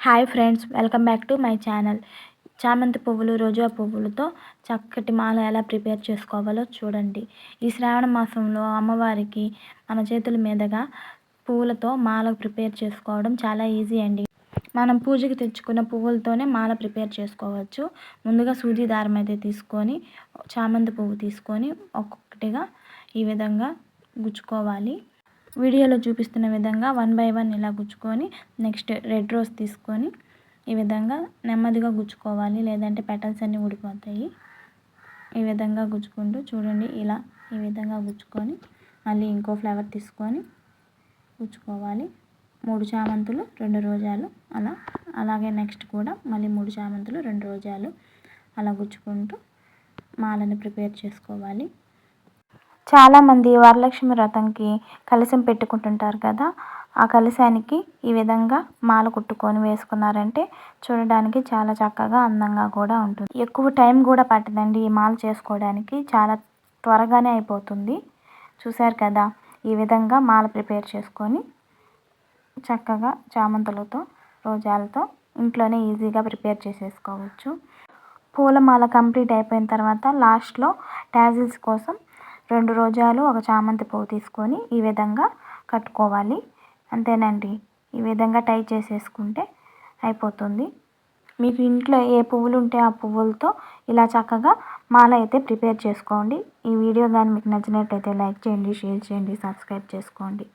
Hi friends, welcome back to my channel. చామంతి పువ్వులు, రోజా పువ్వులతో చక్కటి మాల ఎలా ప్రిపేర్ చేసుకోవాలో చూడండి. ఈ శ్రావణ మాసంలో అమ్మవారికి మన చేతుల మీదుగా పువ్వులతో మాల ప్రిపేర్ చేసుకోవడం చాలా ఈజీ అండి. మనం పూజకి తెచ్చుకున్న పువ్వులతోనే మాల ప్రిపేర్ చేసుకోవచ్చు. ముందుగా సూది దారం అయితే తీసుకొని చామంతి పువ్వు తీసుకొని ఒక్కొక్కటిగా ఈ విధంగా గుచ్చుకోవాలి. వీడియోలో చూపిస్తున్న విధంగా 1 బై 1 ఇలా గుచ్చుకొని నెక్స్ట్ రెడ్ రోజ్ తీసుకొని ఈ విధంగా నెమ్మదిగా గుచ్చుకోవాలి, లేదంటే పెటల్స్ అన్నీ ఊడిపోతాయి. ఈ విధంగా గుచ్చుకుంటూ చూడండి, ఇలా ఈ విధంగా గుచ్చుకొని మళ్ళీ ఇంకో ఫ్లవర్ తీసుకొని గుచ్చుకోవాలి. 3 చామంతులు 2 రోజాలు అలాగే నెక్స్ట్ కూడా మళ్ళీ 3 చామంతులు 2 రోజాలు అలా గుచ్చుకుంటూ మాలని ప్రిపేర్ చేసుకోవాలి. చాలామంది వరలక్ష్మి వ్రతంకి కలశం పెట్టుకుంటుంటారు కదా, ఆ కలశానికి ఈ విధంగా మాల కుట్టుకొని వేసుకున్నారంటే చూడడానికి చాలా చక్కగా అందంగా కూడా ఉంటుంది. ఎక్కువ టైం కూడా పట్టదండి ఈ మాల చేసుకోవడానికి, చాలా త్వరగానే అయిపోతుంది. చూశారు కదా, ఈ విధంగా మాల ప్రిపేర్ చేసుకొని చక్కగా చామంతులతో రోజాలతో ఇంట్లోనే ఈజీగా ప్రిపేర్ చేసేసుకోవచ్చు. పూలమాల కంప్లీట్ అయిపోయిన తర్వాత లాస్ట్లో టాజిల్స్ కోసం 2 రోజాలు 1 చామంతి పువ్వు తీసుకొని ఈ విధంగా కట్టుకోవాలి. అంతేనండి, ఈ విధంగా టై చేసేసుకుంటే అయిపోతుంది. మీకు ఇంట్లో ఏ పువ్వులు ఉంటే ఆ పువ్వులతో ఇలా చక్కగా మాల అయితే ప్రిపేర్ చేసుకోండి. ఈ వీడియో కానీ మీకు నచ్చినట్లయితే లైక్ చేయండి, షేర్ చేయండి, సబ్స్క్రైబ్ చేసుకోండి.